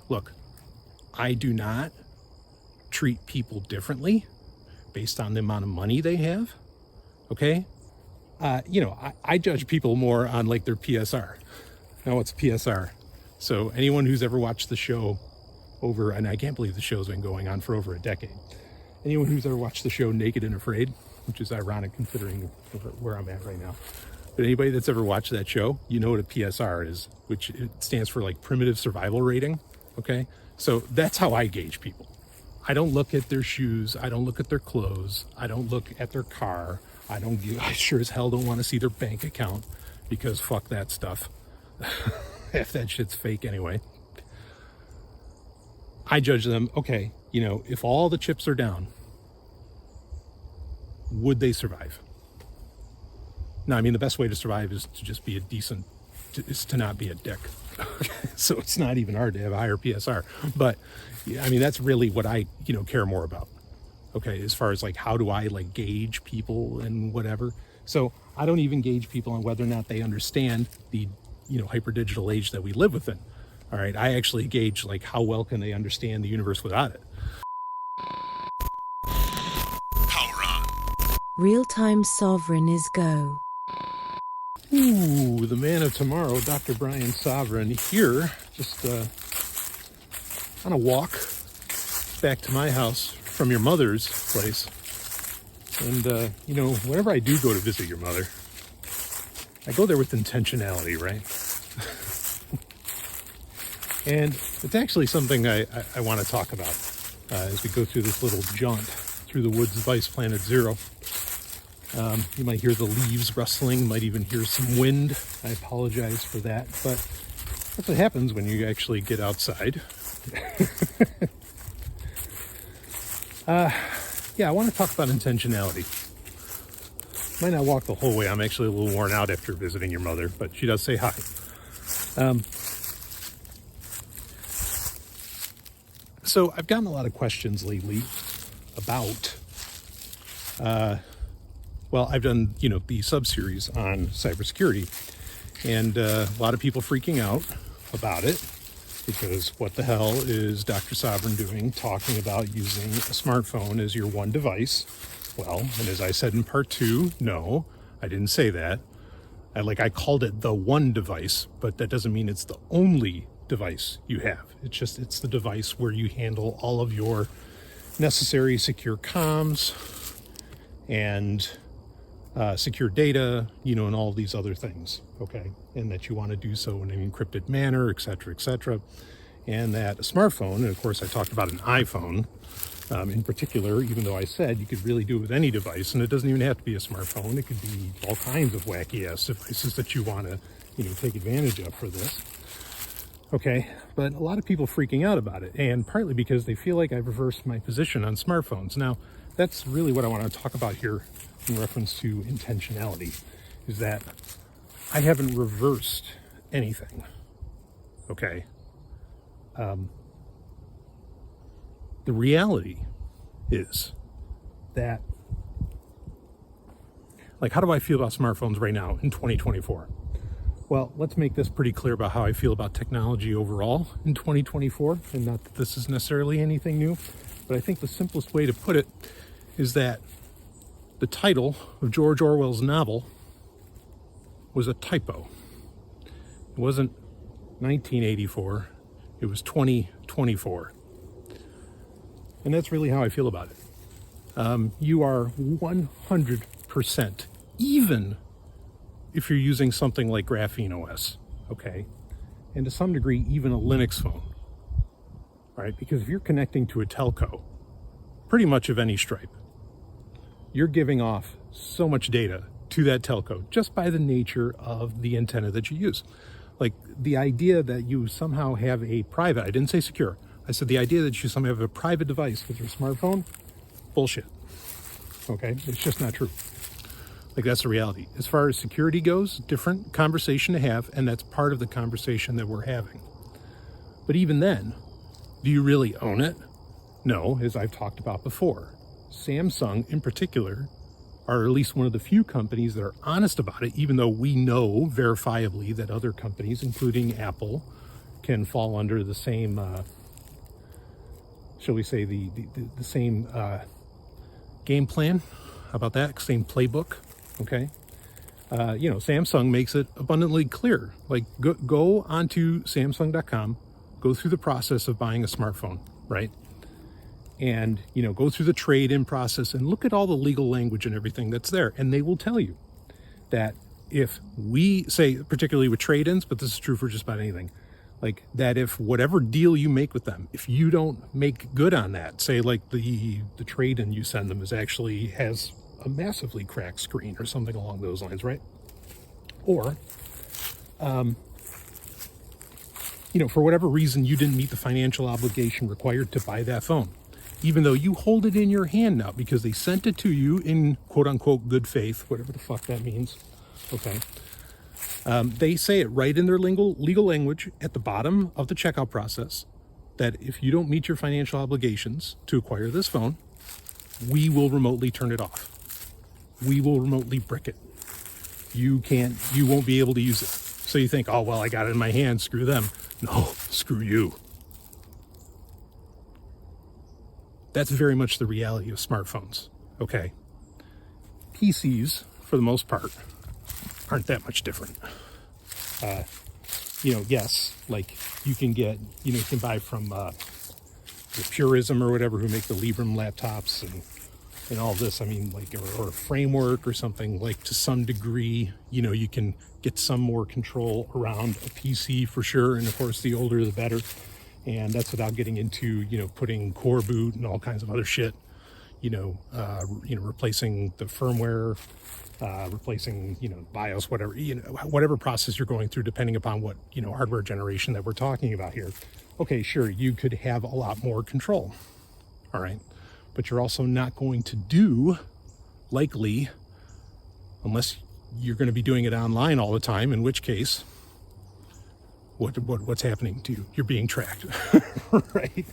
look, I do not treat people differently based on the amount of money they have, okay? I judge people more on like their PSR. Now, what's PSR? So anyone who's ever watched the show and I can't believe the show's been going on for over a decade. Anyone who's ever watched the show Naked and Afraid, which is ironic considering where I'm at right now. But anybody that's ever watched that show, you know what a PSR is, which it stands for like primitive survival rating, okay? So that's how I gauge people. I don't look at their shoes. I don't look at their clothes. I don't look at their car. I sure as hell don't want to see their bank account because fuck that stuff. Half that shit's fake anyway. I judge them, okay, if all the chips are down, would they survive? No, I mean, the best way to survive is to just be is to not be a dick. So it's not even hard to have a higher PSR. But, I mean, that's really what I, care more about. Okay, as far as like, how do I like gauge people and whatever. So I don't even gauge people on whether or not they understand the, hyper digital age that we live within. All right, I actually gauge like how well can they understand the universe without it. Power on. Real-time Sovryn is go. Ooh, the man of tomorrow, Dr. Brian Sovryn here, just on a walk back to my house from your mother's place. And, whenever I do go to visit your mother, I go there with intentionality, right? And it's actually something I want to talk about as we go through this little jaunt through the woods of Vice Planet Zero. You might hear the leaves rustling, might even hear some wind. I apologize for that, but that's what happens when you actually get outside. I want to talk about intentionality. Might not walk the whole way. I'm actually a little worn out after visiting your mother, but she does say hi. So I've gotten a lot of questions lately about, I've done, the sub-series on cybersecurity, and a lot of people freaking out about it because what the hell is Dr. Sovryn doing talking about using a smartphone as your one device? Well, and as I said in part 2, no, I didn't say that. I called it the one device, but that doesn't mean it's the only device you have. It's the device where you handle all of your necessary secure comms and secure data, and all these other things, okay? And that you want to do so in an encrypted manner, et cetera, and that a smartphone, and of course I talked about an iPhone in particular, even though I said you could really do it with any device, and it doesn't even have to be a smartphone. It could be all kinds of wacky ass devices that you want to, take advantage of for this. Okay, but a lot of people freaking out about it, and partly because they feel like I've reversed my position on smartphones. Now, that's really what I want to talk about here in reference to intentionality, is that I haven't reversed anything, okay? The reality is that, how do I feel about smartphones right now in 2024? Well, let's make this pretty clear about how I feel about technology overall in 2024, and not that this is necessarily anything new, but I think the simplest way to put it is that the title of George Orwell's novel was a typo. It wasn't 1984, it was 2024. And that's really how I feel about it. You are 100%, even if you're using something like Graphene OS, okay? And to some degree, even a Linux phone, right? Because if you're connecting to a telco, pretty much of any stripe, you're giving off so much data to that telco just by the nature of the antenna that you use. The idea that you somehow have a private, I didn't say secure, I said the idea that you somehow have a private device with your smartphone, bullshit, okay? It's just not true. That's the reality. As far as security goes, different conversation to have, and that's part of the conversation that we're having. But even then, do you really own it? No, as I've talked about before. Samsung, in particular, are at least one of the few companies that are honest about it, even though we know verifiably that other companies, including Apple can fall under the same, shall we say, the same game plan. How about that? Same playbook. Okay. Samsung makes it abundantly clear. Like, go onto Samsung.com, go through the process of buying a smartphone, right? And, go through the trade-in process and look at all the legal language and everything that's there. And they will tell you that if we say, particularly with trade-ins, but this is true for just about anything, like that if whatever deal you make with them, if you don't make good on that, say like the trade-in you send them has a massively cracked screen or something along those lines, right? Or, for whatever reason, you didn't meet the financial obligation required to buy that phone, even though you hold it in your hand now because they sent it to you in quote unquote good faith, whatever the fuck that means. Okay. They say it right in their legal language at the bottom of the checkout process that if you don't meet your financial obligations to acquire this phone, we will remotely turn it off. We will remotely brick it. You won't be able to use it. So you think, oh, well, I got it in my hand, screw them. No, screw you. That's very much the reality of smartphones, okay? PCs, for the most part, aren't that much different. Yes, like you can get, you can buy from the Purism or whatever who make the Librem laptops and all this. I mean, like, or a framework or something, like to some degree, you can get some more control around a PC for sure. And of course, the older the better. And that's without getting into, putting core boot and all kinds of other shit, replacing the firmware, replacing, BIOS, whatever, whatever process you're going through, depending upon what, hardware generation that we're talking about here. Okay, sure, you could have a lot more control. All right. But you're also not going to do, likely, unless you're going to be doing it online all the time, in which case, what's happening to you? You're being tracked, right?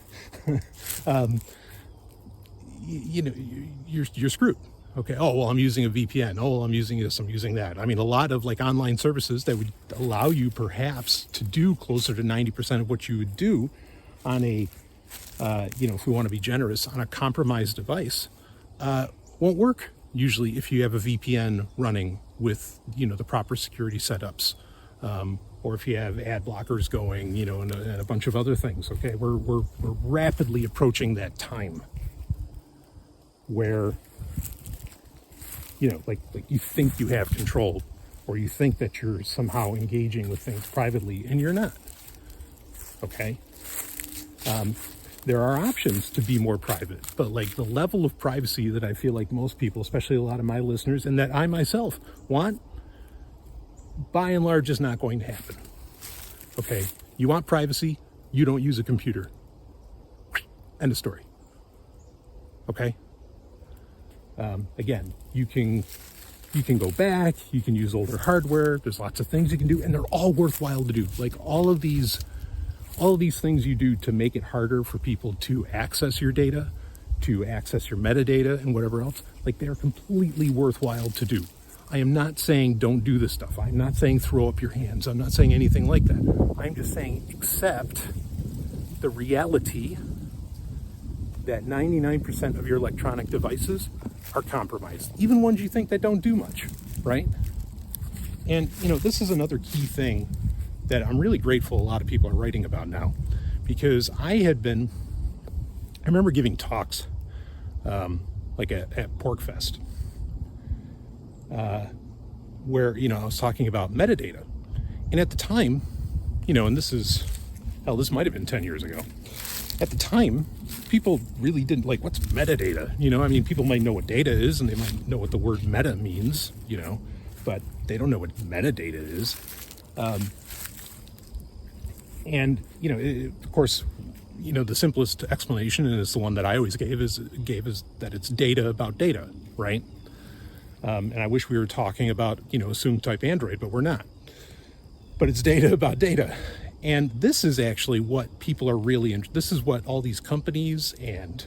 You're screwed. Okay. Oh, well, I'm using a VPN. Oh, well, I'm using this, I'm using that. I mean, a lot of like online services that would allow you perhaps to do closer to 90% of what you would do on a, if we want to be generous, on a compromised device, won't work usually if you have a VPN running with, the proper security setups, or if you have ad blockers going, and a bunch of other things. Okay. We're rapidly approaching that time where, like you think you have control, or you think that you're somehow engaging with things privately, and you're not. Okay. There are options to be more private, but like the level of privacy that I feel like most people, especially a lot of my listeners, and that I myself want, by and large, is not going to happen. Okay. You want privacy, you don't use a computer. End of story. Okay. Again, you can go back, you can use older hardware. There's lots of things you can do, and they're all worthwhile to do. Like all of these things you do to make it harder for people to access your data, to access your metadata and whatever else, like they're completely worthwhile to do. I am not saying don't do this stuff. I'm not saying throw up your hands. I'm not saying anything like that. I'm just saying accept the reality that 99% of your electronic devices are compromised, even ones you think that don't do much, right? And, this is another key thing that I'm really grateful a lot of people are writing about now, because I remember giving talks, like at PorkFest, where, I was talking about metadata. And at the time, and this might have been 10 years ago. At the time, people really didn't like, what's metadata? People might know what data is, and they might know what the word meta means, but they don't know what metadata is. Of course, the simplest explanation, and it's the one that I always gave is that it's data about data, right? And I wish we were talking about, assumed type Android, but we're not. But it's data about data. And this is actually what people are really interested in. This is what all these companies and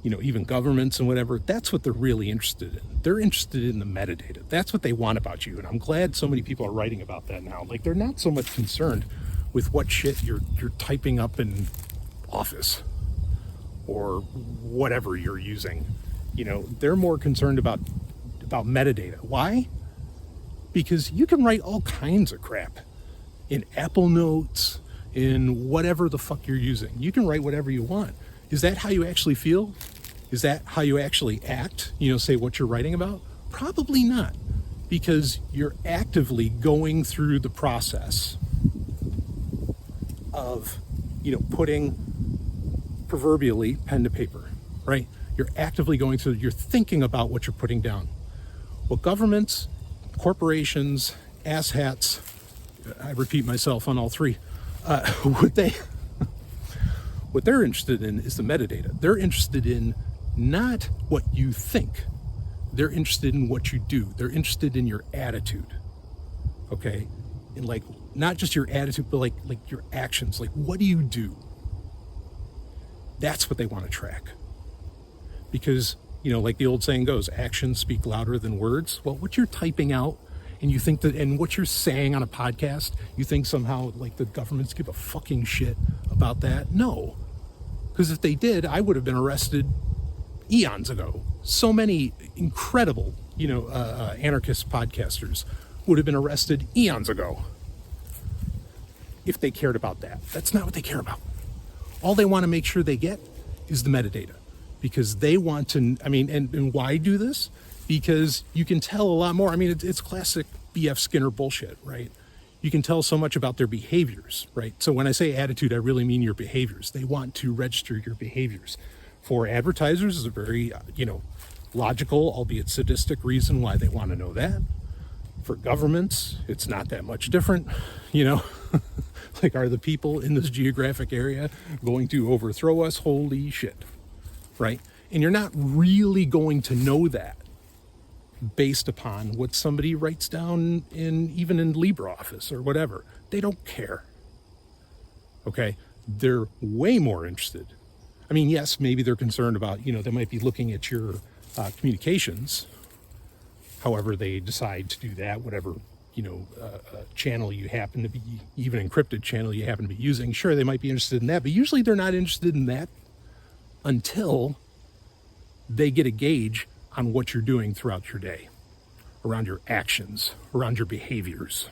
even governments and whatever, that's what they're really interested in. They're interested in the metadata. That's what they want about you. And I'm glad so many people are writing about that now. Like, they're not so much concerned with what shit you're typing up in Office or whatever you're using. They're more concerned about metadata. Why? Because you can write all kinds of crap in Apple Notes, in whatever the fuck you're using. You can write whatever you want. Is that how you actually feel? Is that how you actually act? Say what you're writing about? Probably not, because you're actively going through the process of, putting proverbially pen to paper, right? You're actively going through, you're thinking about what you're putting down. Well, governments, corporations, asshats, I repeat myself on all three, what they're interested in is the metadata. They're interested in not what you think. They're interested in what you do. They're interested in your attitude. Okay? And like, not just your attitude, but like your actions. Like, what do you do? That's what they want to track. Because, like the old saying goes, actions speak louder than words. Well, what you're typing out and you think that, and what you're saying on a podcast, you think somehow like the governments give a fucking shit about that? No. Because if they did, I would have been arrested eons ago. So many incredible, anarchist podcasters would have been arrested eons ago if they cared about that. That's not what they care about. All they want to make sure they get is the metadata, because they want to, and why do this? Because you can tell a lot more. It's classic B.F. Skinner bullshit, right? You can tell so much about their behaviors, right? So when I say attitude, I really mean your behaviors. They want to register your behaviors. For advertisers, is a very, logical, albeit sadistic reason why they want to know that. For governments, it's not that much different, Like, are the people in this geographic area going to overthrow us? Holy shit, right? And you're not really going to know that based upon what somebody writes down even in LibreOffice or whatever. They don't care. Okay? They're way more interested. Yes, maybe they're concerned about, they might be looking at your communications, however they decide to do that, whatever, channel you happen to be, even encrypted channel you happen to be using. Sure, they might be interested in that, but usually they're not interested in that until they get a gauge on what you're doing throughout your day, around your actions, around your behaviors,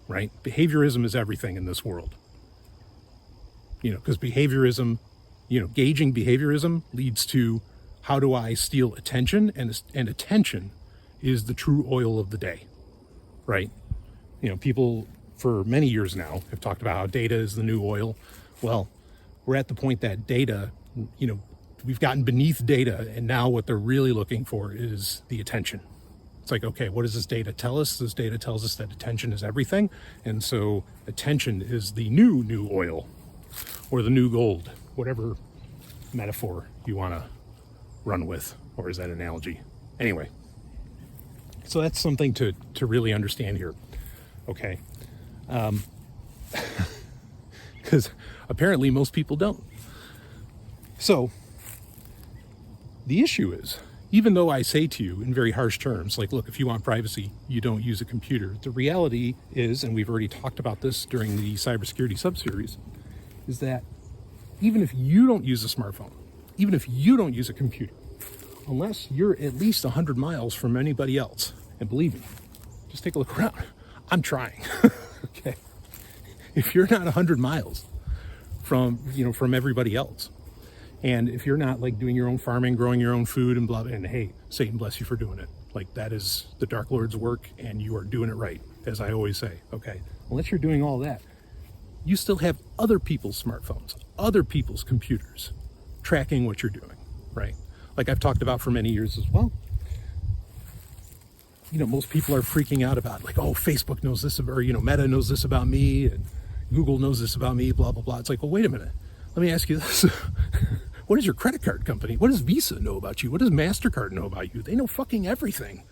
right? Behaviorism is everything in this world. Because behaviorism, gauging behaviorism leads to how do I steal attention, and attention is the true oil of the day, right? People for many years now have talked about how data is the new oil. Well, we're at the point that data, we've gotten beneath data, and now what they're really looking for is the attention. It's like, okay, what does this data tell us? This data tells us that attention is everything, and so attention is the new oil, or the new gold, whatever metaphor you want to run with, or is that analogy? Anyway, so that's something to really understand here, okay? Because apparently most people don't. So the issue is, even though I say to you in very harsh terms, like, look, if you want privacy, you don't use a computer. The reality is, and we've already talked about this during the cybersecurity subseries, is that even if you don't use a smartphone, even if you don't use a computer, unless you're at least 100 miles from anybody else, and believe me, just take a look around. I'm trying, okay? If you're not 100 miles from everybody else, and if you're not like doing your own farming, growing your own food and blah, and hey, Satan bless you for doing it. Like, that is the Dark Lord's work, and you are doing it right, as I always say, okay? Unless you're doing all that, you still have other people's smartphones, other people's computers tracking what you're doing, right? Like I've talked about for many years as well. Most people are freaking out about, like, oh, Facebook knows this, or, Meta knows this about me, and Google knows this about me, blah, blah, blah. It's like, well, wait a minute. Let me ask you this. What does your credit card company, what does Visa know about you? What does MasterCard know about you? They know fucking everything.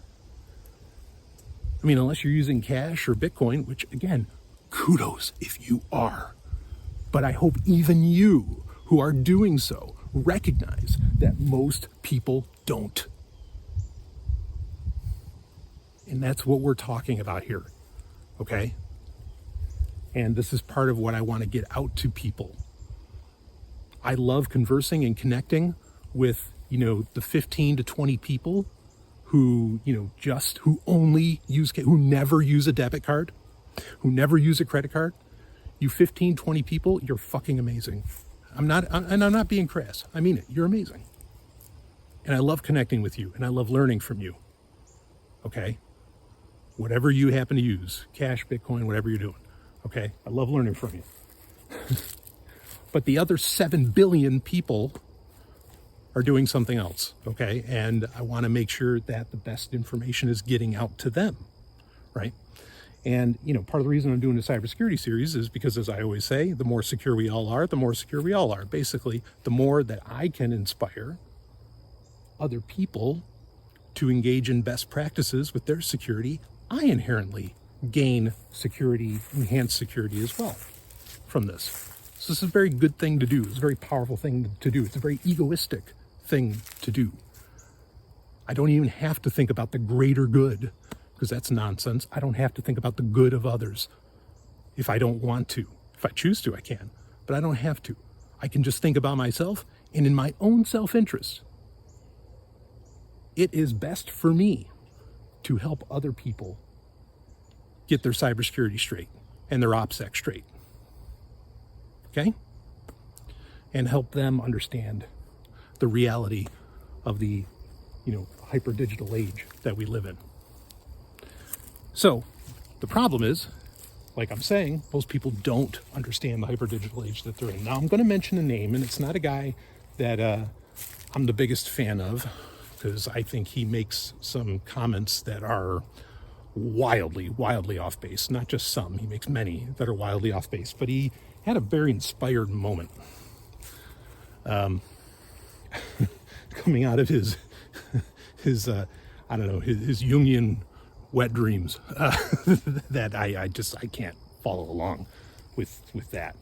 Unless you're using cash or Bitcoin, which, again, kudos if you are. But I hope even you who are doing so recognize that most people don't. And that's what we're talking about here, okay? And this is part of what I want to get out to people. I love conversing and connecting with, the 15 to 20 people who, who never use a debit card, who never use a credit card. You 15, 20 people, you're fucking amazing. I'm not being crass. I mean it. You're amazing. And I love connecting with you, and I love learning from you. Okay? Whatever you happen to use, cash, Bitcoin, whatever you're doing. Okay? I love learning from you. But the other 7 billion people are doing something else. Okay? And I want to make sure that the best information is getting out to them. Right? And, part of the reason I'm doing the cybersecurity series is because, as I always say, the more secure we all are, the more secure we all are. Basically, the more that I can inspire other people to engage in best practices with their security, I inherently gain security, enhanced security as well from this. So this is a very good thing to do. It's a very powerful thing to do. It's a very egoistic thing to do. I don't even have to think about the greater good, because that's nonsense. I don't have to think about the good of others if I don't want to. If I choose to, I can, but I don't have to. I can just think about myself, and in my own self-interest, it is best for me to help other people get their cybersecurity straight and their OPSEC straight. Okay? And help them understand the reality of the, hyper-digital age that we live in. So, the problem is, like I'm saying, most people don't understand the hyper-digital age that they're in. Now, I'm going to mention a name, and it's not a guy that I'm the biggest fan of, because I think he makes some comments that are wildly off base. Not just some, he makes many that are wildly off base. But he had a very inspired moment coming out of his Jungian wet dreams that I can't follow along with that.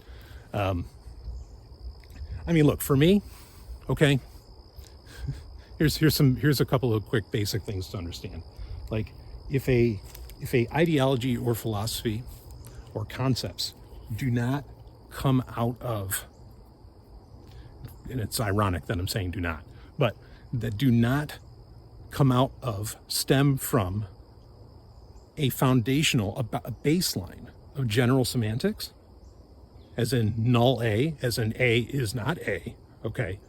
Look, for me, okay, here's a couple of quick basic things to understand. Like, if a ideology or philosophy or concepts do not come out of, and it's ironic that I'm saying do not, but that do not come out of, stem from a foundational, a baseline of general semantics, as in null A, as in A is not A, okay?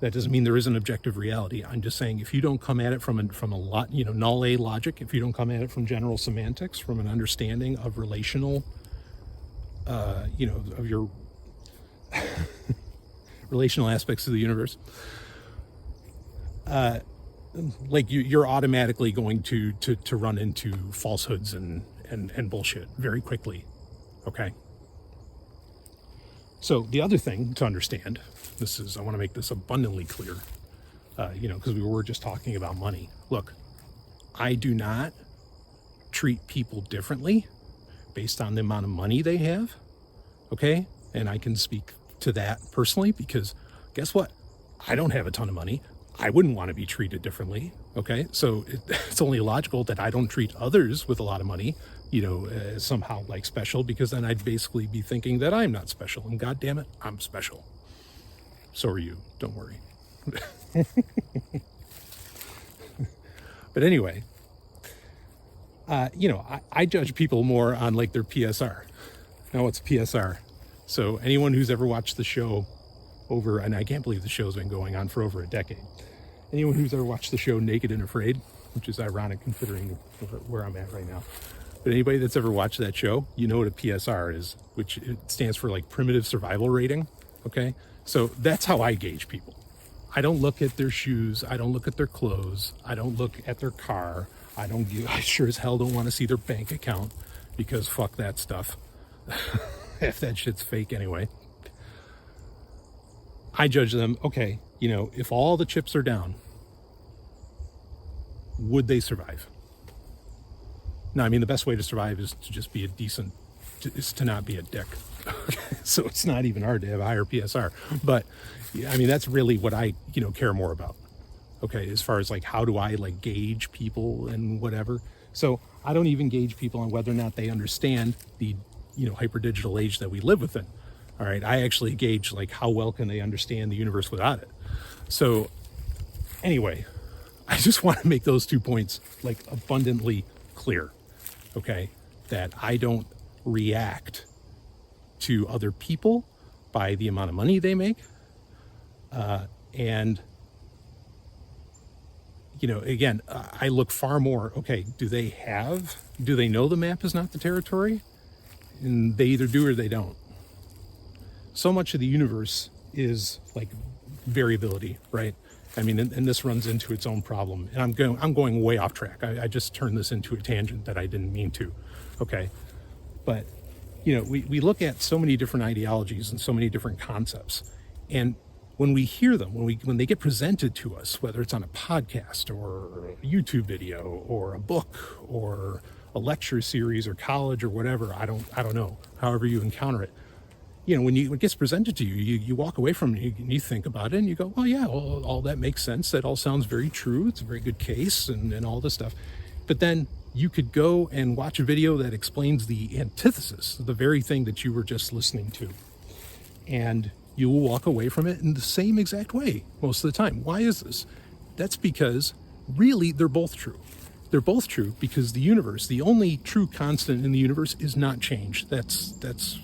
That doesn't mean there is an objective reality. I'm just saying, if you don't come at it from a lot, null A logic, if you don't come at it from general semantics, from an understanding of relational, of your relational aspects of the universe, you're automatically going to run into falsehoods and bullshit very quickly. Okay. So the other thing to understand, I want to make this abundantly clear, because we were just talking about money. Look, I do not treat people differently based on the amount of money they have. Okay. And I can speak to that personally, because guess what? I don't have a ton of money. I wouldn't want to be treated differently. Okay. So it's only logical that I don't treat others with a lot of money, somehow like special, because then I'd basically be thinking that I'm not special, and God damn it, I'm special. So are you. Don't worry. But anyway, I judge people more on like their PSR. Now, what's PSR? So anyone who's ever watched the show and I can't believe the show's been going on for over a decade. Anyone who's ever watched the show Naked and Afraid, which is ironic considering where I'm at right now. But anybody that's ever watched that show, you know what a PSR is, which it stands for like primitive survival rating. Okay. So that's how I gauge people. I don't look at their shoes. I don't look at their clothes. I don't look at their car. I sure as hell don't want to see their bank account, because fuck that stuff. If that shit's fake anyway. I judge them, okay, if all the chips are down, would they survive? No, the best way to survive is to just be is to not be a dick. So it's not even hard to have a higher PSR. But I mean, that's really what I, care more about. Okay, as far as like, how do I like gauge people and whatever. So I don't even gauge people on whether or not they understand the, hyper digital age that we live within. All right, I actually gauge like how well can they understand the universe without it. So anyway, I just want to make those 2 points like abundantly clear. Okay, that I don't react to other people by the amount of money they make. And again, I look far more, okay, do they know the map is not the territory? And they either do or they don't. So much of the universe is like variability, right? I mean, and this runs into its own problem. And I'm going way off track. I just turned this into a tangent that I didn't mean to. Okay. But, we look at so many different ideologies and so many different concepts. And when we hear them, when they get presented to us, whether it's on a podcast or a YouTube video or a book or a lecture series or college or whatever, I don't know, however you encounter it, when it gets presented to you, you walk away from it and you think about it and you go, well, yeah, all that makes sense. That all sounds very true. It's a very good case and all this stuff. But then you could go and watch a video that explains the antithesis, the very thing that you were just listening to. And you will walk away from it in the same exact way most of the time. Why is this? That's because really they're both true. They're both true because the universe, the only true constant in the universe is not change. That's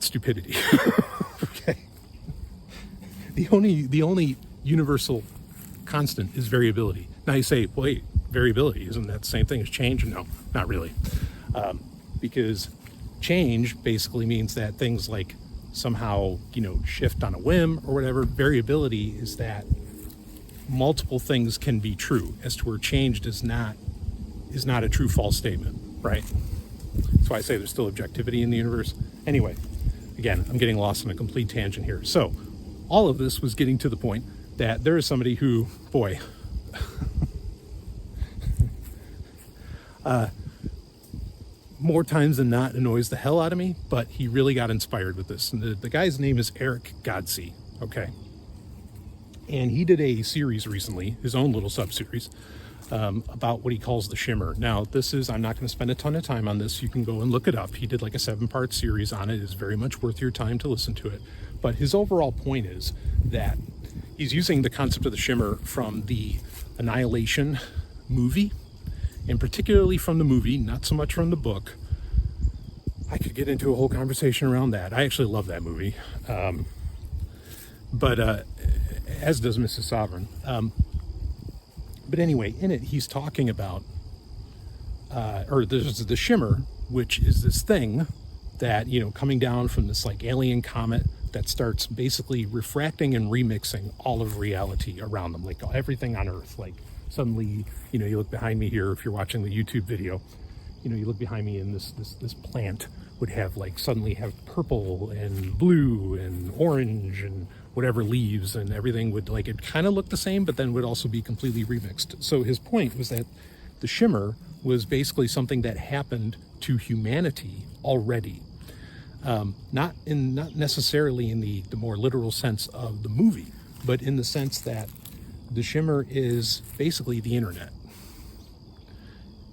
stupidity. Okay. The only universal constant is variability. Now you say, wait, variability, isn't that the same thing as change? No, not really. Because change basically means that things like somehow, shift on a whim or whatever. Variability is that multiple things can be true, as to where change is not a true false statement, right? That's why I say there's still objectivity in the universe. Anyway, again, I'm getting lost in a complete tangent here. So all of this was getting to the point that there is somebody who, boy, more times than not annoys the hell out of me, but he really got inspired with this. And the guy's name is Eric Godsey, okay? And he did a series recently, his own little sub-series, about what he calls the Shimmer. Now, I'm not going to spend a ton of time on this. You can go and look it up. He did like a 7-part series on it. It's very much worth your time to listen to it. But his overall point is that he's using the concept of the Shimmer from the Annihilation movie, and particularly from the movie, not so much from the book. I could get into a whole conversation around that. I actually love that movie. But as does Mrs. Sovryn. But anyway, in it, he's talking about, there's the Shimmer, which is this thing that, coming down from this like alien comet that starts basically refracting and remixing all of reality around them, like everything on Earth. Like suddenly, you look behind me here, if you're watching the YouTube video, you look behind me and this plant would have suddenly have purple and blue and orange and whatever leaves, and everything would it kind of look the same, but then would also be completely remixed. So his point was that the Shimmer was basically something that happened to humanity already. Not necessarily in the more literal sense of the movie, but in the sense that the Shimmer is basically the internet.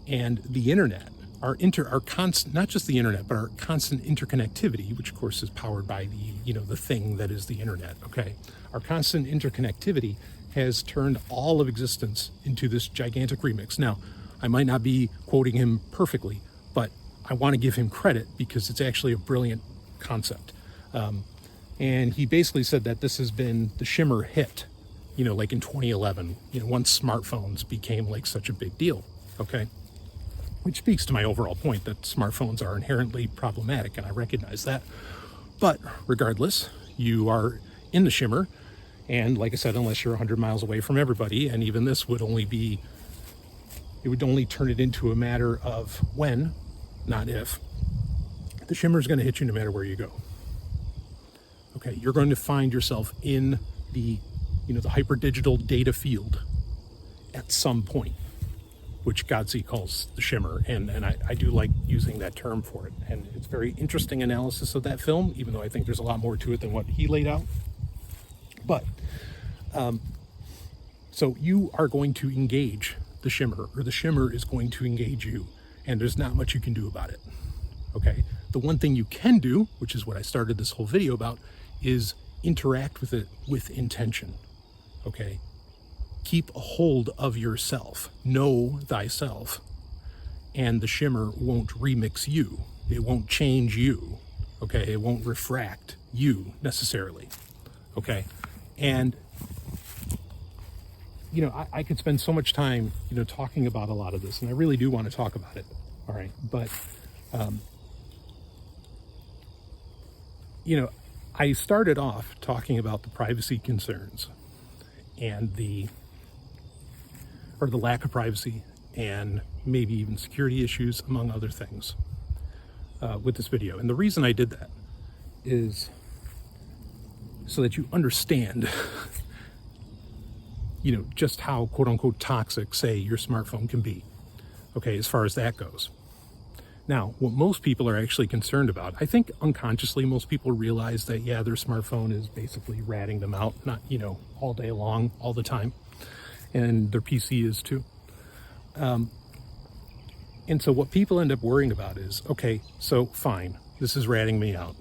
And the internet, our constant, not just the internet, but our constant interconnectivity, which of course is powered by the thing that is the internet, okay? Our constant interconnectivity has turned all of existence into this gigantic remix. Now, I might not be quoting him perfectly, but I want to give him credit because it's actually a brilliant concept. And he basically said that this has been the Shimmer hit, in 2011, once smartphones became such a big deal, okay? Which speaks to my overall point that smartphones are inherently problematic, and I recognize that. But regardless, you are in the Shimmer, and like I said, unless you're 100 miles away from everybody, and even this would only turn it into a matter of when, not if. The Shimmer is going to hit you no matter where you go. Okay, you're going to find yourself in the hyper digital data field at some point. which Godsey calls the Shimmer, and I do like using that term for it. And it's very interesting analysis of that film, even though I think there's a lot more to it than what he laid out. But, so you are going to engage the Shimmer, or the Shimmer is going to engage you, and there's not much you can do about it, okay? The one thing you can do, which is what I started this whole video about, is interact with it with intention, okay? Keep a hold of yourself, know thyself, and the Shimmer won't remix you. It won't change you, okay? It won't refract you necessarily, okay? And, you know, I could spend so much time, you know, talking about a lot of this, and I really do want to talk about it, all right? But, you know, I started off talking about the privacy concerns and the lack of privacy and maybe even security issues, among other things, with this video. And the reason I did that is so that you understand, you know, just how quote unquote toxic, say, your smartphone can be, okay, as far as that goes. Now, what most people are actually concerned about, I think unconsciously most people realize that, yeah, their smartphone is basically ratting them out, not, you know, all day long, all the time. And their PC is too. And so what people end up worrying about is, okay, so fine, this is ratting me out.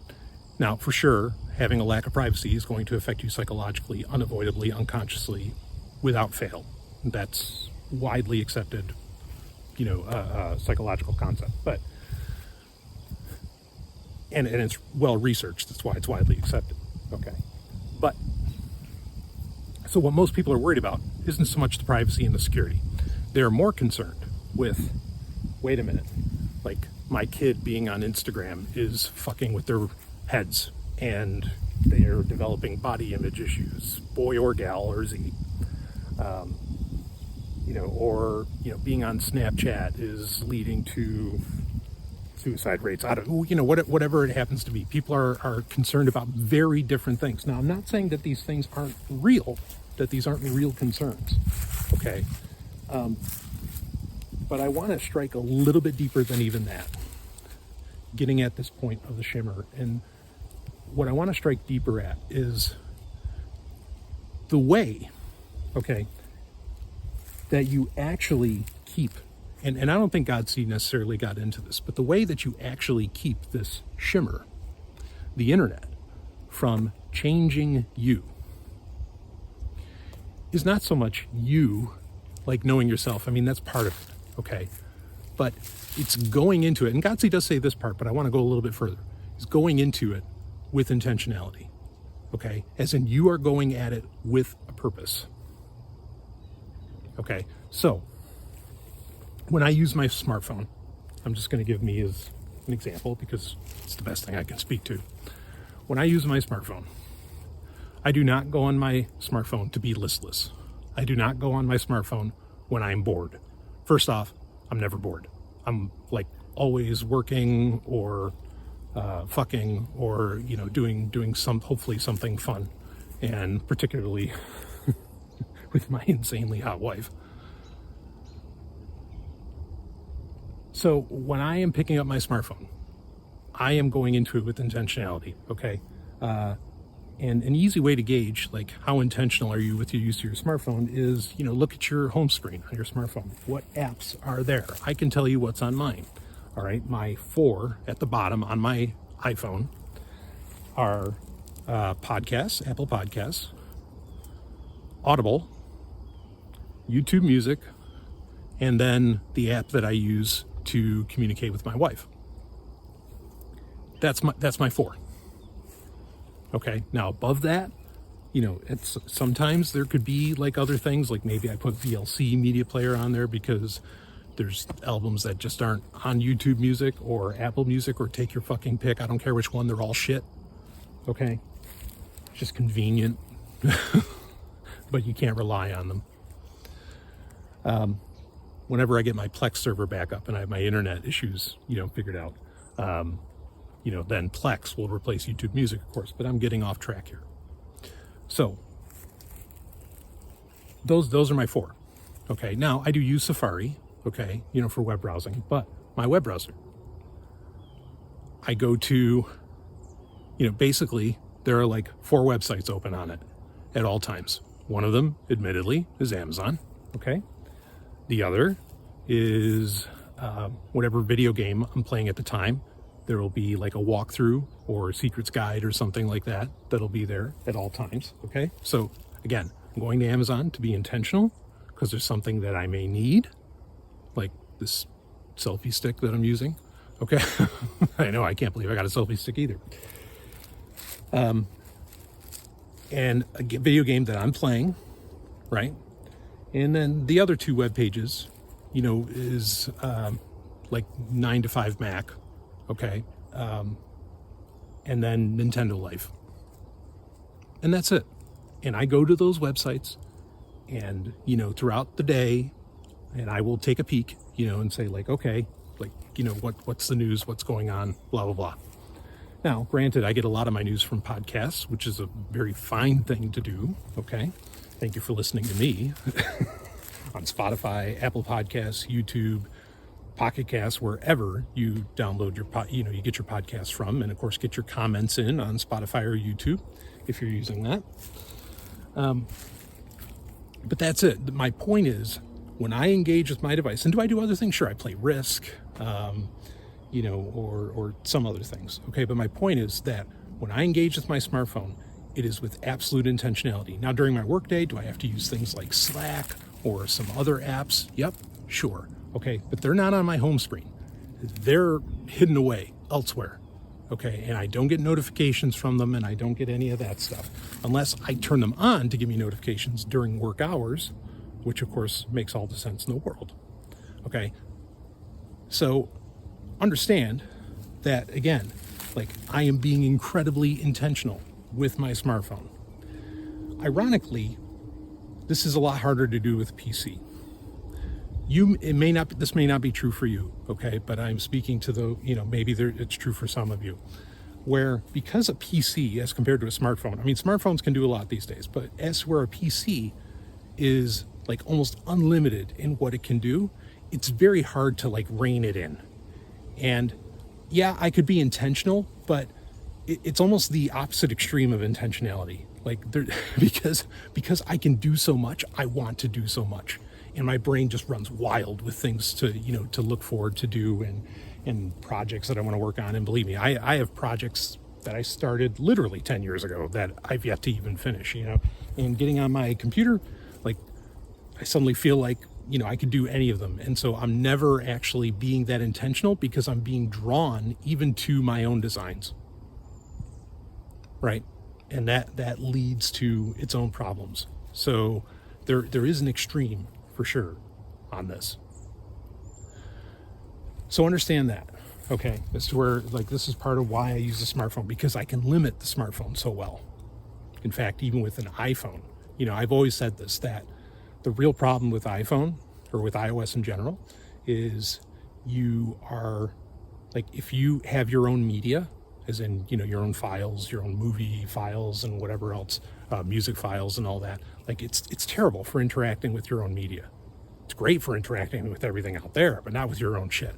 Now, for sure, having a lack of privacy is going to affect you psychologically, unavoidably, unconsciously, without fail. That's widely accepted, you know, psychological concept. But, and it's well researched, that's why it's widely accepted, okay? But, so what most people are worried about isn't so much the privacy and the security. They're more concerned with, wait a minute, like my kid being on Instagram is fucking with their heads and they are developing body image issues, boy or gal or Z. You know, or, you know, being on Snapchat is leading to suicide rates. I don't, you know, whatever it happens to be. People are concerned about very different things. Now, I'm not saying that these things aren't real, that these aren't real concerns, okay? But I want to strike a little bit deeper than even that, getting at this point of the Shimmer. And what I want to strike deeper at is the way, okay, that you actually keep, and I don't think Godsey necessarily got into this, but the way that you actually keep this Shimmer, the internet, from changing you is not so much you, like knowing yourself. I mean, that's part of it, okay? But it's going into it, and Godsey does say this part, but I want to go a little bit further. It's going into it with intentionality, okay? As in, you are going at it with a purpose. Okay, so when I use my smartphone, I'm just going to give me as an example because it's the best thing I can speak to. When I use my smartphone, I do not go on my smartphone to be listless. I do not go on my smartphone when I'm bored. First off, I'm never bored. I'm like always working or fucking or, you know, doing some, hopefully something fun, and particularly with my insanely hot wife. So when I am picking up my smartphone, I am going into it with intentionality, okay? And an easy way to gauge like how intentional are you with your use of your smartphone is, you know, look at your home screen on your smartphone. What apps are there? I can tell you what's on mine. All right, my 4 at the bottom on my iPhone are podcasts, Apple Podcasts, Audible, YouTube Music, and then the app that I use to communicate with my wife. That's my 4. Okay, now above that, you know, it's sometimes there could be like other things, like maybe I put VLC media player on there because there's albums that just aren't on YouTube Music or Apple Music, or take your fucking pick. I don't care which one, they're all shit. Okay, it's just convenient, but you can't rely on them. Whenever I get my Plex server back up and I have my internet issues, you know, figured out, you know, then Plex will replace YouTube Music, of course, but I'm getting off track here. So those are my 4. Okay, now I do use Safari, okay, for web browsing, but my web browser. I go to, basically there are like 4 websites open on it at all times. One of them, admittedly, is Amazon, okay? The other is whatever video game I'm playing at the time. There will be like a walkthrough or secrets guide or something like that that'll be there at all times, okay? So again, I'm going to Amazon to be intentional because there's something that I may need, like this selfie stick that I'm using, okay? I know, I can't believe I got a selfie stick either. And a video game that I'm playing, right? And then the other 2 web pages, is like 9 to 5 Mac, okay? And then Nintendo Life. And that's it. And I go to those websites and, throughout the day, and I will take a peek, and say like, okay, like, what's the news, what's going on, blah, blah, blah. Now, granted, I get a lot of my news from podcasts, which is a very fine thing to do, okay? Thank you for listening to me on Spotify, Apple Podcasts, YouTube, Pocket Casts, wherever you download your you get your podcasts from, and of course get your comments in on Spotify or YouTube if you're using that. But that's it. My point is, when I engage with my device, and do I do other things? Sure, I play Risk, or some other things. Okay, but my point is that when I engage with my smartphone, it is with absolute intentionality. Now, during my workday, do I have to use things like Slack or some other apps? Yep, sure. Okay, but they're not on my home screen. They're hidden away elsewhere. Okay, and I don't get notifications from them, and I don't get any of that stuff unless I turn them on to give me notifications during work hours, which of course makes all the sense in the world. Okay, so understand that, again, like, I am being incredibly intentional with my smartphone. Ironically, this is a lot harder to do with PC. This may not be true for you, okay, but I'm speaking to maybe it's true for some of you, where because a PC as compared to a smartphone, I mean, smartphones can do a lot these days, but as where a PC is like almost unlimited in what it can do, it's very hard to like rein it in. And yeah, I could be intentional, but it's almost the opposite extreme of intentionality. Like, because I can do so much, I want to do so much. And my brain just runs wild with things to look forward to do and projects that I want to work on. And believe me, I have projects that I started literally 10 years ago that I've yet to even finish, and getting on my computer, like, I suddenly feel like, I could do any of them. And so I'm never actually being that intentional because I'm being drawn even to my own designs. Right? And that leads to its own problems. So there is an extreme for sure on this. So understand that, okay? As to where, like, this is part of why I use the smartphone, because I can limit the smartphone so well. In fact, even with an iPhone, I've always said this, that the real problem with iPhone, or with iOS in general, is you are, like, if you have your own media, as in, your own files, your own movie files and whatever else, music files and all that, like, it's terrible for interacting with your own media. It's great for interacting with everything out there, but not with your own shit.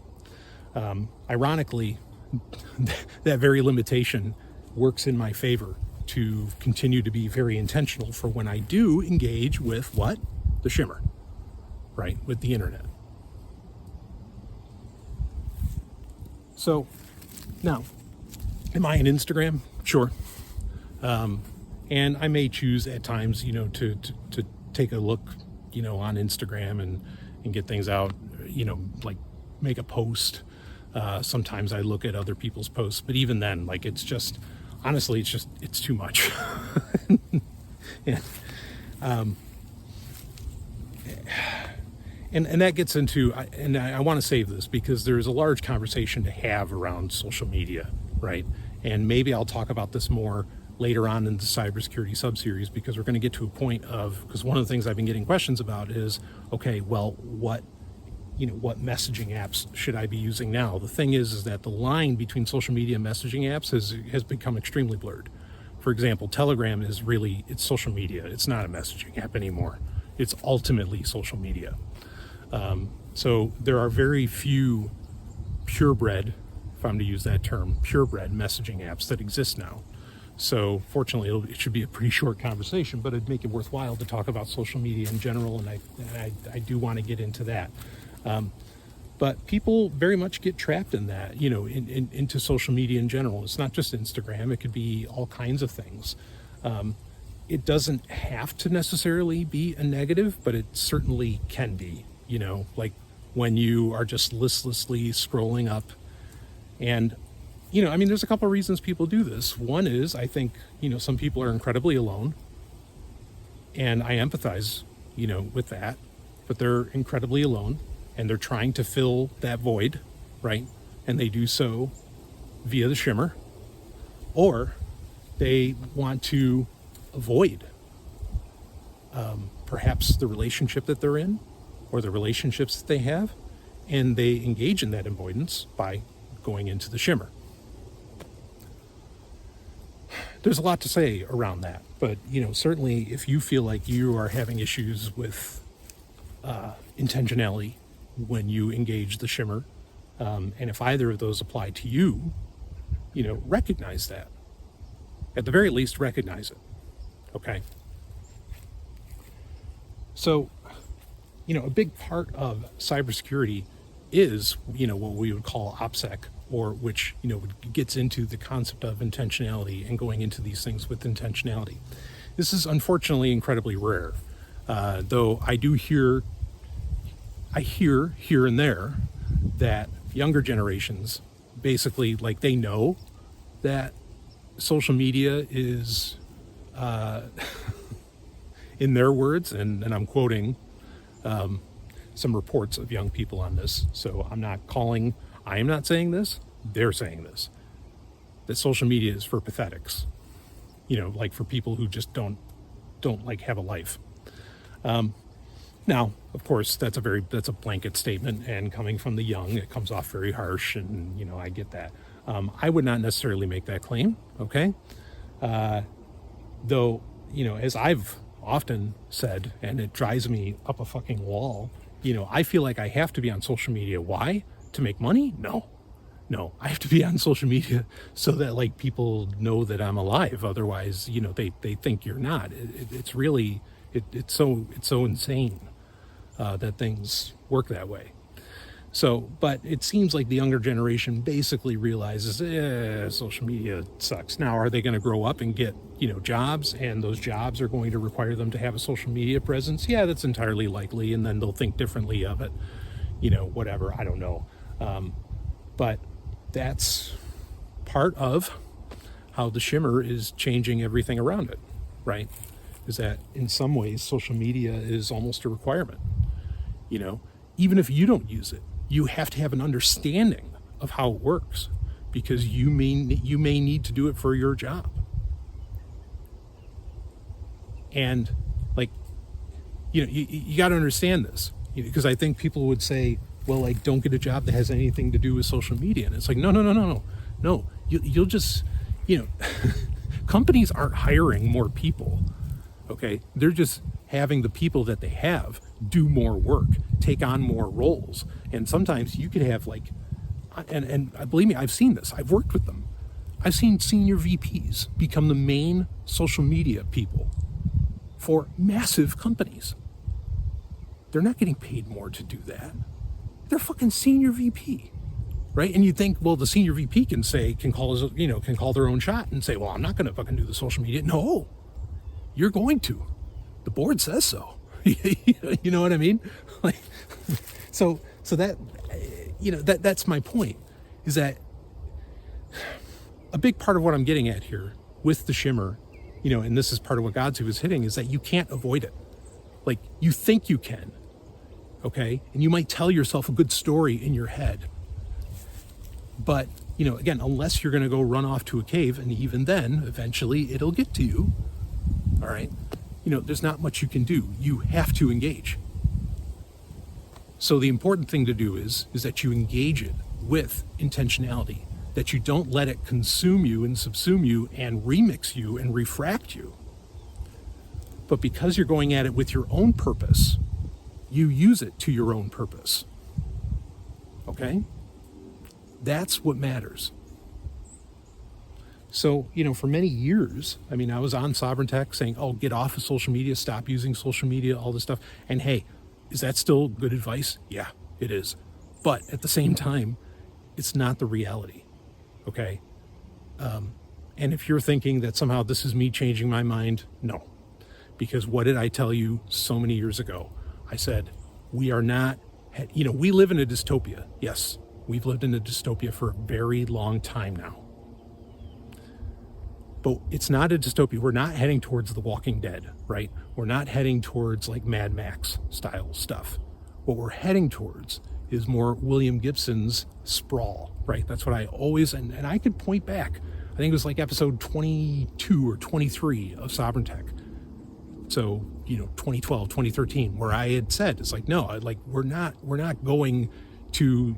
Ironically, that very limitation works in my favor to continue to be very intentional for when I do engage with what? The Shimmer, right? With the internet. So now, am I on Instagram? Sure. And I may choose at times, to take a look, on Instagram and get things out, like make a post. Sometimes I look at other people's posts, but even then, like, it's just, honestly, it's too much. And that gets into, and I want to save this because there's a large conversation to have around social media, right? And maybe I'll talk about this more later on in the cybersecurity subseries, because we're going to get to a point of, because one of the things I've been getting questions about is, okay, well, what messaging apps should I be using now? The thing is that the line between social media and messaging apps has become extremely blurred. For example, Telegram it's social media. It's not a messaging app anymore. It's ultimately social media. So there are very few purebred, if I'm to use that term, purebred messaging apps that exist now. So fortunately, it should be a pretty short conversation, but it'd make it worthwhile to talk about social media in general, and I do want to get into that. But people very much get trapped in that, into social media in general. It's not just Instagram. It could be all kinds of things. It doesn't have to necessarily be a negative, but it certainly can be, like when you are just listlessly scrolling up. And, there's a couple of reasons people do this. One is, I think, some people are incredibly alone. And I empathize, with that. But they're incredibly alone. And they're trying to fill that void, right? And they do so via the Shimmer. Or they want to avoid perhaps the relationship that they're in or the relationships that they have, and they engage in that avoidance by going into the Shimmer. There's a lot to say around that, but certainly if you feel like you are having issues with intentionality when you engage the Shimmer, and if either of those apply to you, recognize that. At the very least, recognize it. Okay. So, a big part of cybersecurity is, what we would call OPSEC, or which, gets into the concept of intentionality and going into these things with intentionality. This is unfortunately incredibly rare, though I hear here and there that younger generations basically, like, they know that social media is, in their words, and I'm quoting some reports of young people on this, so I am not saying this, they're saying this, that social media is for pathetics, like for people who just don't like have a life. Now, of course, that's a blanket statement, and coming from the young, it comes off very harsh, and, I get that. I would not necessarily make that claim, okay? Though, as I've often said, and it drives me up a fucking wall, I feel like I have to be on social media. Why? To make money? No, I have to be on social media so that, like, people know that I'm alive. Otherwise, they think you're not. It's really, it's so insane that things work that way. So, but it seems like the younger generation basically realizes, social media sucks. Now, are they going to grow up and get, jobs, and those jobs are going to require them to have a social media presence? Yeah, that's entirely likely. And then they'll think differently of it, whatever, I don't know. But that's part of how the Shimmer is changing everything around it, right? Is that in some ways, social media is almost a requirement. Even if you don't use it, you have to have an understanding of how it works, because you may need to do it for your job. And, like, you got to understand this, because I think people would say, well, like, don't get a job that has anything to do with social media. And it's like, no. You'll just, companies aren't hiring more people, okay? They're just having the people that they have do more work, take on more roles. And sometimes you could have, like, and believe me, I've seen this. I've worked with them. I've seen senior VPs become the main social media people for massive companies. They're not getting paid more to do that. They're fucking senior VP, right? And you think, well, the senior VP can call their own shot and say, well, I'm not going to fucking do the social media. No, you're going to. The board says so. You know what I mean? Like, so that, that's my point, is that a big part of what I'm getting at here with the Shimmer, and this is part of what Godsu was hitting, is that you can't avoid it. Like, you think you can, okay? And you might tell yourself a good story in your head. But, again, unless you're going to go run off to a cave, and even then, eventually it'll get to you, all right? There's not much you can do. You have to engage. So the important thing to do is that you engage it with intentionality, that you don't let it consume you and subsume you and remix you and refract you. But because you're going at it with your own purpose, you use it to your own purpose. Okay? That's what matters. So, for many years, I was on Sovryn Tech saying, oh, get off of social media, stop using social media, all this stuff. And hey, is that still good advice? Yeah, it is. But at the same time, it's not the reality. Okay? And if you're thinking that somehow this is me changing my mind, no. Because what did I tell you so many years ago? I said, we are not, we live in a dystopia. Yes, we've lived in a dystopia for a very long time now. But it's not a dystopia. We're not heading towards The Walking Dead, right? We're not heading towards like Mad Max style stuff. What we're heading towards is more William Gibson's sprawl, right? That's what I always, and I could point back. I think it was like episode 22 or 23 of Sovryn Tech. So, 2012, 2013, where I had said, it's like, no, we're not going to,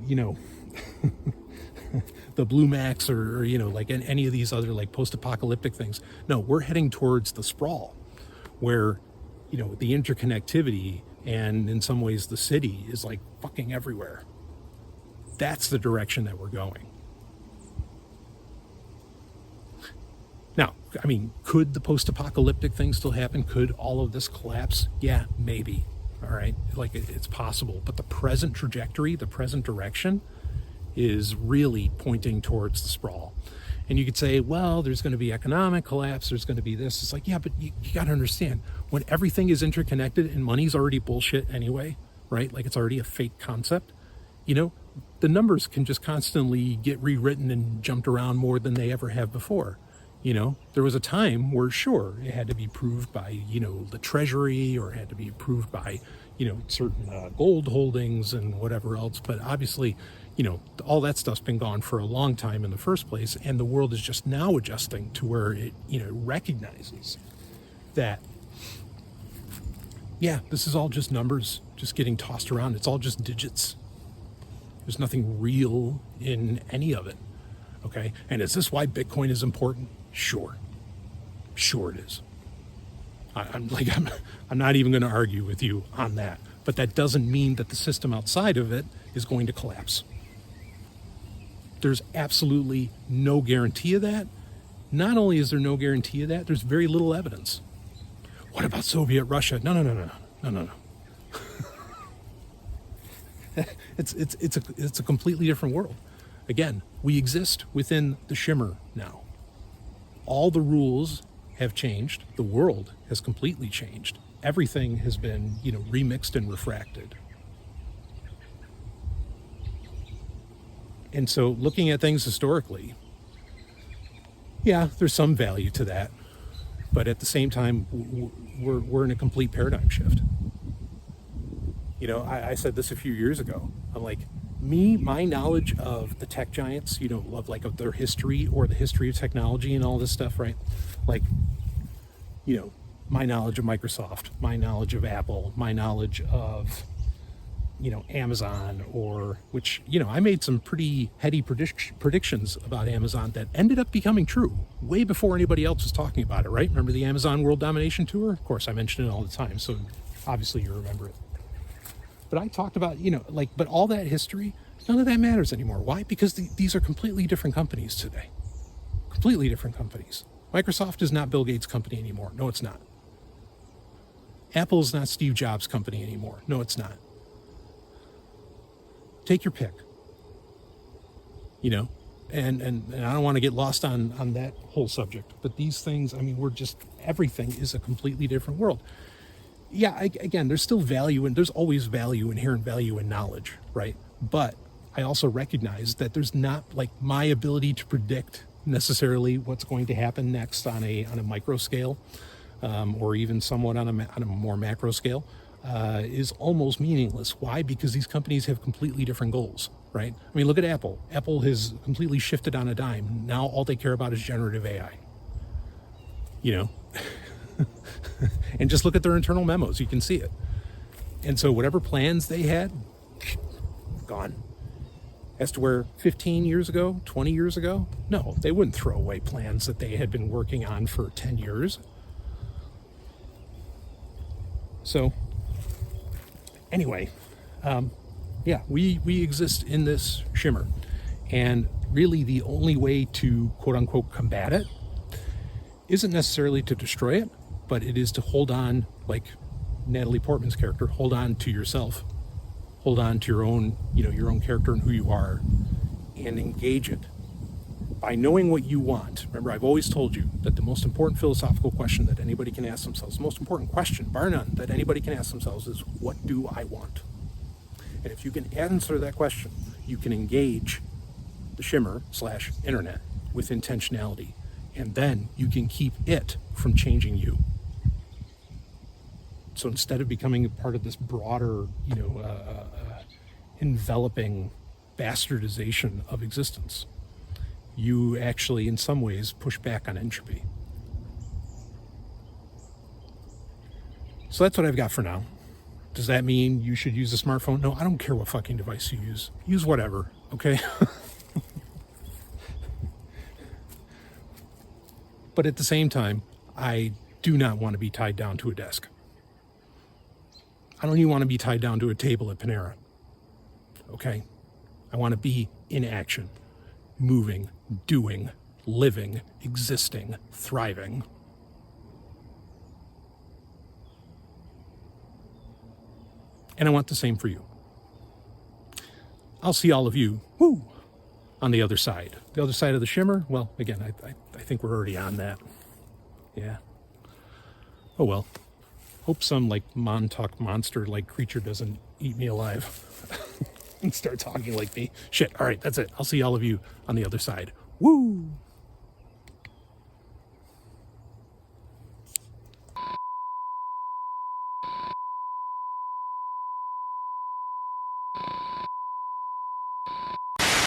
the Blue Max or like any of these other like post-apocalyptic things. No, we're heading towards the sprawl where, the interconnectivity and in some ways the city is like fucking everywhere. That's the direction that we're going. Now, could the post-apocalyptic thing still happen? Could all of this collapse? Yeah, maybe. All right. Like it's possible, but the present trajectory, the present direction is really pointing towards the sprawl. And you could say, well, there's going to be economic collapse. There's going to be this. It's like, yeah, but you got to understand when everything is interconnected and money's already bullshit anyway, right? Like it's already a fake concept, the numbers can just constantly get rewritten and jumped around more than they ever have before. There was a time where, sure, it had to be proved by, the treasury or it had to be proved by, certain gold holdings and whatever else. But obviously, all that stuff's been gone for a long time in the first place. And the world is just now adjusting to where it, recognizes that, yeah, this is all just numbers just getting tossed around. It's all just digits. There's nothing real in any of it. Okay. And is this why Bitcoin is important? Sure it is. I'm not even going to argue with you on that, but that doesn't mean that the system outside of it is going to collapse. There's absolutely no guarantee of that. Not only is there no guarantee of that, there's very little evidence. What about Soviet Russia? No. It's a completely different world. Again, we exist within the Shimmer now. All the rules have changed. The world has completely changed. Everything has been, remixed and refracted. And so looking at things historically, yeah, there's some value to that. But at the same time, we're in a complete paradigm shift. I said this a few years ago. I'm like, my knowledge of the tech giants, of their history or the history of technology and all this stuff, right? Like, my knowledge of Microsoft, my knowledge of Apple, my knowledge of, Amazon, which I made some pretty heady predictions about Amazon that ended up becoming true way before anybody else was talking about it, right? Remember the Amazon World Domination Tour? Of course, I mention it all the time, so obviously you remember it. But I talked about, but all that history, none of that matters anymore. Why? Because these are completely different companies today. Completely different companies. Microsoft is not Bill Gates' company anymore. No, it's not. Apple is not Steve Jobs' company anymore. No, it's not. Take your pick. And I don't want to get lost on that whole subject. But these things, everything is a completely different world. Yeah, again, there's still value, and there's always inherent value in knowledge, right? But I also recognize that there's not my ability to predict necessarily what's going to happen next on a micro scale, or even somewhat on a more macro scale, is almost meaningless. Why? Because these companies have completely different goals, right? Look at Apple. Apple has completely shifted on a dime. Now all they care about is generative AI. And just look at their internal memos, you can see it. And so whatever plans they had, gone. As to where 15 years ago, 20 years ago, no, they wouldn't throw away plans that they had been working on for 10 years. So, anyway, Yeah, we exist in this shimmer. And really the only way to quote unquote combat it isn't necessarily to destroy it, but it is to hold on, like Natalie Portman's character, hold on to yourself. Hold on to your own, your own character and who you are, and engage it. By knowing what you want. Remember, I've always told you that the most important philosophical question that anybody can ask themselves, the most important question, bar none, that anybody can ask themselves is, what do I want? And if you can answer that question, you can engage the shimmer/internet with intentionality. And then you can keep it from changing you. So instead of becoming a part of this broader, enveloping bastardization of existence, you actually, in some ways, push back on entropy. So that's what I've got for now. Does that mean you should use a smartphone? No, I don't care what fucking device you use. Use whatever, okay? But at the same time, I do not want to be tied down to a desk. I don't even want to be tied down to a table at Panera. Okay? I want to be in action, moving, doing, living, existing, thriving. And I want the same for you. I'll see all of you, on the other side. The other side of the shimmer, well, again, I think we're already on that. Yeah. Oh well. Hope some Montauk monster creature doesn't eat me alive and start talking like me. Shit, all right, that's it. I'll see all of you on the other side. Woo!